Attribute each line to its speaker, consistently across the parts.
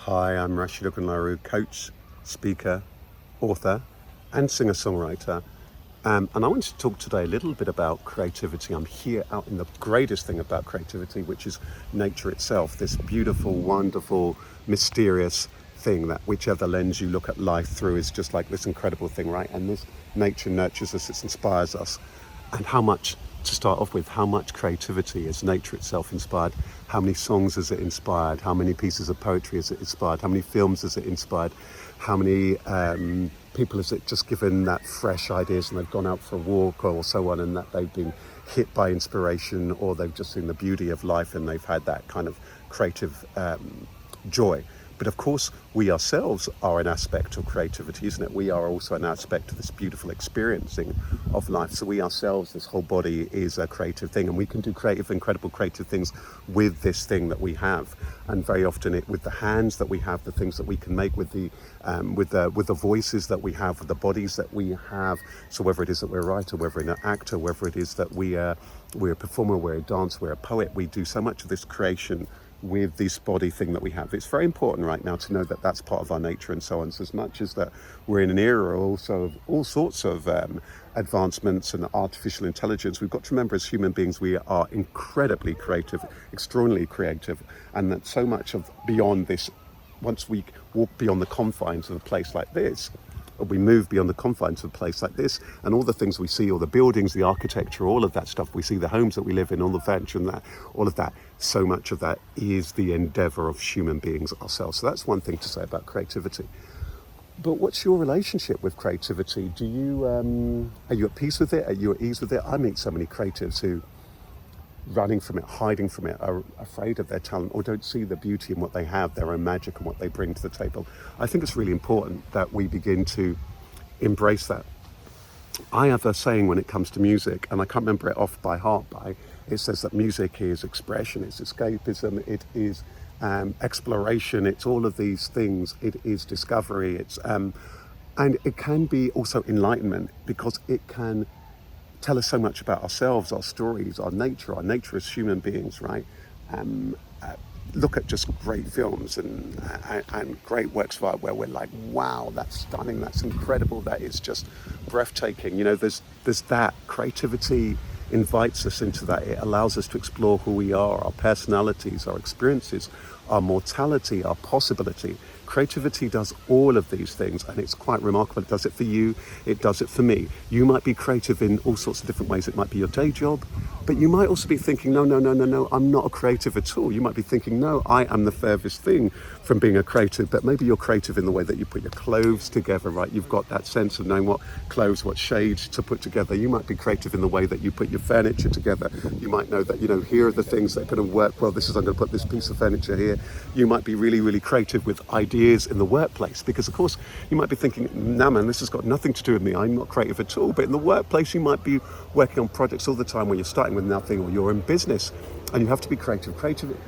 Speaker 1: Hi, I'm Rasheed Ogunlaru, coach, speaker, author, and singer-songwriter. And I want to talk today a little bit about creativity. I'm here out in the greatest thing about creativity, which is nature itself, this beautiful, wonderful, mysterious thing that whichever lens you look at life through is just like this incredible thing, right? And this nature nurtures us, it inspires us. And how much, to start off with, how much creativity is nature itself inspired? How many songs has it inspired? How many pieces of poetry has it inspired? How many films has it inspired? How many people has it just given that fresh ideas and they've gone out for a walk or so on, and that they've been hit by inspiration, or they've just seen the beauty of life and they've had that kind of creative joy. But of course, we ourselves are an aspect of creativity, isn't it? We are also an aspect of this beautiful experiencing of life. So we ourselves, this whole body is a creative thing, and we can do incredible creative things with this thing that we have. And very often with the hands that we have, the things that we can make with the voices that we have, with the bodies that we have. So whether it is that we're a writer, whether we're an actor, whether it is that we're a performer, we're a dancer, we're a poet, we do so much of this creation with this body thing that we have. It's very important right now to know that that's part of our nature and so on. So as much as that we're in an era also of all sorts of advancements and artificial intelligence, we've got to remember as human beings we are incredibly creative, extraordinarily creative, and that so much of beyond this, once we walk beyond the confines of a place like this, we move beyond the confines of a place like this, and all the things we see, all the buildings, the architecture, all of that stuff we see, the homes that we live in, all the furniture and that, all of that, so much of that is the endeavor of human beings ourselves. So that's one thing to say about creativity. But what's your relationship with creativity? Do you are you at peace with it? Are you at ease with it? I meet so many creatives who, running from it, hiding from it, are afraid of their talent or don't see the beauty in what they have, their own magic and what they bring to the table. I think it's really important that we begin to embrace that. I have a saying when it comes to music, and I can't remember it off by heart, but it says that music is expression, it's escapism, it is exploration, it's all of these things, it is discovery, it's and it can be also enlightenment, because it can tell us so much about ourselves, our stories, our nature as human beings, right? Look at just great films and great works of art where we're like, wow, that's stunning, that's incredible, that is just breathtaking. You know, there's that creativity invites us into that. It allows us to explore who we are, our personalities, our experiences, our mortality, our possibility. Creativity does all of these things, and it's quite remarkable. It does it for you, it does it for me. You might be creative in all sorts of different ways. It might be your day job, but you might also be thinking, no, I'm not a creative at all. You might be thinking, no, I am the furthest thing from being a creative, but maybe you're creative in the way that you put your clothes together, right? You've got that sense of knowing what clothes, what shades to put together. You might be creative in the way that you put your furniture together. You might know that, here are the things that are going to work well. I'm going to put this piece of furniture here. You might be really, really creative with ideas in the workplace, because of course you might be thinking, nah man, this has got nothing to do with me, I'm not creative at all. But in the workplace you might be working on projects all the time where you're starting with nothing, or you're in business and you have to be creative.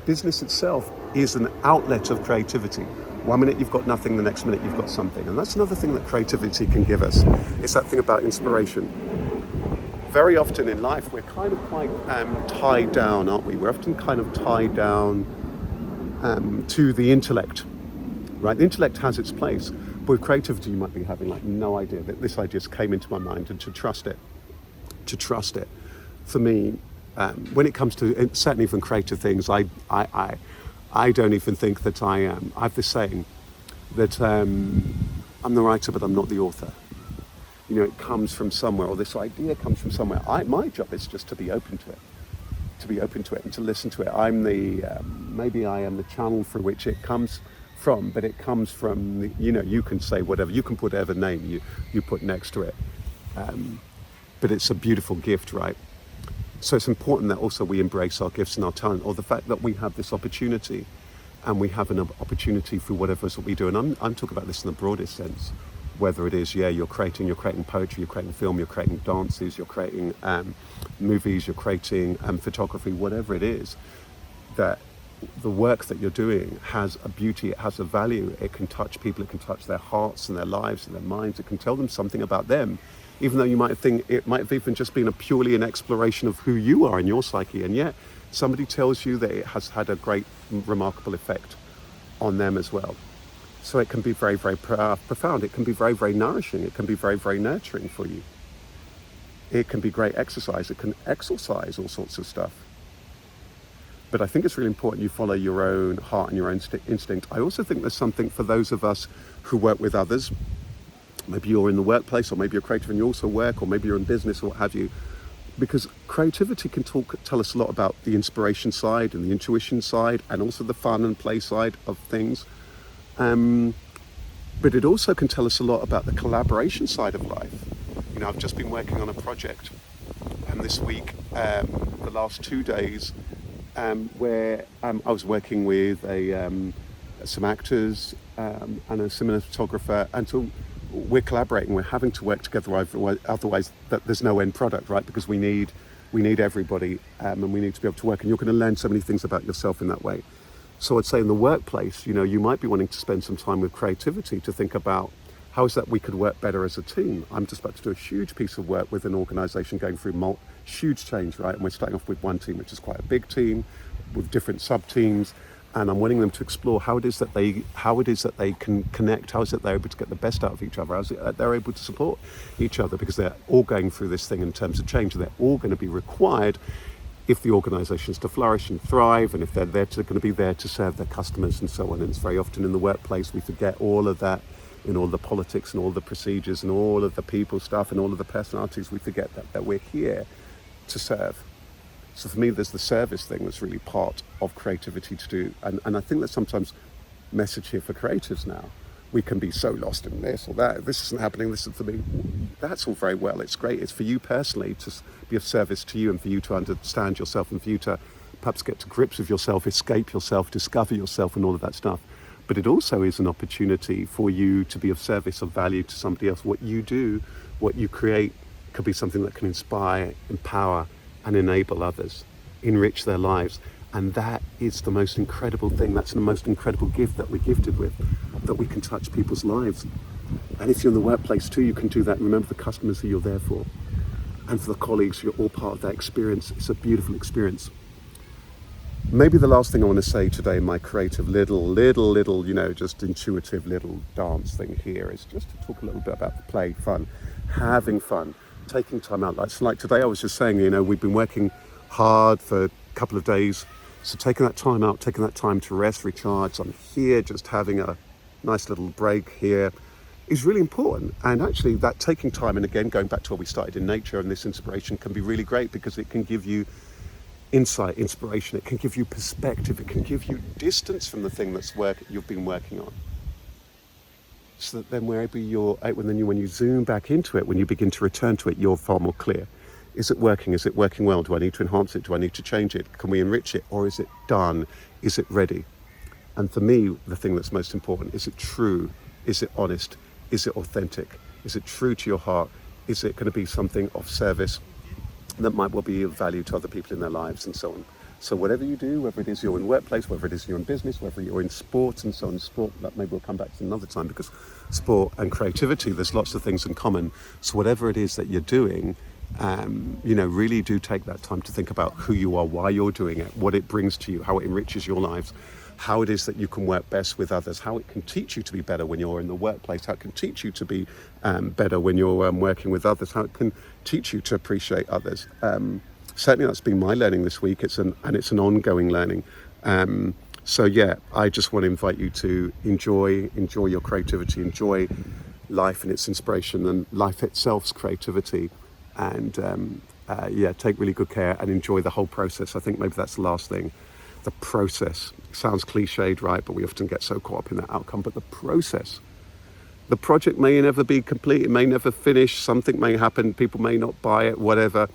Speaker 1: Business itself is an outlet of creativity. One minute you've got nothing, the next minute you've got something. And that's another thing that creativity can give us. It's that thing about inspiration. Very often in life we're kind of quite tied down, aren't we? We're often kind of tied down to the intellect, right? The intellect has its place, but with creativity you might be having like no idea that this idea just came into my mind, and to trust it. For me, when it comes to certainly even creative things, I don't even think that I am. I have this saying that I'm the writer, but I'm not the author. It comes from somewhere, or this idea comes from somewhere. My job is just to be open to it, and to listen to it. I'm maybe I am the channel through which it comes from, but it comes from, you can say whatever, you can put whatever name you put next to it. But it's a beautiful gift, right? So it's important that also we embrace our gifts and our talent, or the fact that we have this opportunity, and we have an opportunity through whatever it is that we do. And I'm talking about this in the broadest sense, whether it is, you're creating poetry, you're creating film, you're creating dances, you're creating movies, you're creating photography, whatever it is, that the work that you're doing has a beauty, it has a value, it can touch people, it can touch their hearts and their lives and their minds, it can tell them something about them, even though you might think it might have even just been purely an exploration of who you are in your psyche, and yet somebody tells you that it has had a great, remarkable effect on them as well. So it can be very, very profound. It can be very, very nourishing. It can be very, very nurturing for you. It can be great exercise. It can exercise all sorts of stuff. But I think it's really important you follow your own heart and your own instinct. I also think there's something for those of us who work with others. Maybe you're in the workplace, or maybe you're creative and you also work, or maybe you're in business or what have you. Because creativity can tell us a lot about the inspiration side and the intuition side, and also the fun and play side of things. But it also can tell us a lot about the collaboration side of life. You know, I've just been working on a project, and this week, the last 2 days, where I was working with some actors and a cinematographer, and so we're collaborating. We're having to work together, otherwise that there's no end product, right? Because we need everybody, and we need to be able to work. And you're going to learn so many things about yourself in that way. So I'd say in the workplace, you know, you might be wanting to spend some time with creativity to think about how is that we could work better as a team. I'm just about to do a huge piece of work with an organisation going through huge change, right? And we're starting off with one team, which is quite a big team with different sub-teams. And I'm wanting them to explore how it is that they can connect, how is it they're able to get the best out of each other, how is it that they're able to support each other, because they're all going through this thing in terms of change, and they're all going to be required if the organisation is to flourish and thrive, and if they're going to be there to serve their customers and so on. And it's very often in the workplace we forget all of that, in all the politics and all the procedures and all of the people stuff and all of the personalities. We forget that we're here to serve. So for me, there's the service thing that's really part of creativity to do. And I think that's sometimes message here for creatives now. We can be so lost in this or that. This isn't happening. This is for me. That's all very well. It's great. It's for you personally to be of service to you, and for you to understand yourself, and for you to perhaps get to grips with yourself, escape yourself, discover yourself, and all of that stuff. But it also is an opportunity for you to be of service, of value to somebody else. What you do, what you create, could be something that can inspire, empower, and enable others, enrich their lives. And that is the most incredible thing. That's the most incredible gift that we're gifted with, that we can touch people's lives. And if you're in the workplace too, you can do that. Remember the customers who you're there for. And for the colleagues, you're all part of that experience. It's a beautiful experience. Maybe the last thing I want to say today in my creative little, you know, just intuitive little dance thing here is just to talk a little bit about the play, fun, having fun, taking time out. Like today I was just saying, you know, we've been working hard for a couple of days. So taking that time out, taking that time to rest, recharge. I'm here just having a nice little break here is really important. And actually that taking time, and again, going back to where we started in nature and this inspiration, can be really great because it can give you insight, inspiration. It can give you perspective. It can give you distance from the thing that's you've been working on. So that then when you zoom back into it, when you begin to return to it, you're far more clear. Is it working? Is it working well? Do I need to enhance it? Do I need to change it? Can we enrich it? Or is it done? Is it ready? And for me, the thing that's most important, is it true? Is it honest? Is it authentic? Is it true to your heart? Is it going to be something of service that might well be of value to other people in their lives, and so on? So whatever you do, whether it is you're in the workplace, whether it is you're in business, whether you're in sport and so on, sport, that maybe we'll come back to another time, because sport and creativity, there's lots of things in common. So whatever it is that you're doing, you know, really do take that time to think about who you are, why you're doing it, what it brings to you, how it enriches your lives, how it is that you can work best with others, how it can teach you to be better when you're in the workplace, how it can teach you to be better when you're working with others, how it can teach you to appreciate others. Certainly that's been my learning this week. It's an ongoing learning. So yeah, I just want to invite you to enjoy your creativity, enjoy life and its inspiration and life itself's creativity, and take really good care and enjoy the whole process. I think maybe that's the last thing. The process sounds cliched, right? But we often get so caught up in that outcome. But the process, the project may never be complete. It may never finish. Something may happen. People may not buy it, whatever.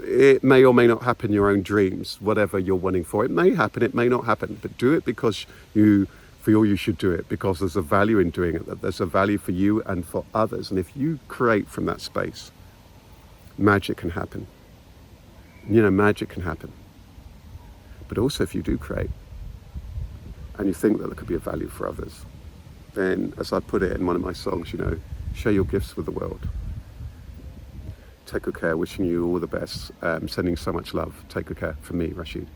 Speaker 1: It may or may not happen, your own dreams, whatever you're wanting for. It may happen, it may not happen, but do it because you feel you should do it, because there's a value in doing it, that there's a value for you and for others. And if you create from that space, magic can happen. You know, magic can happen. But also if you do create and you think that there could be a value for others, then, as I put it in one of my songs, you know, share your gifts with the world. Take good care, wishing you all the best, sending so much love. Take good care from me, Rasheed.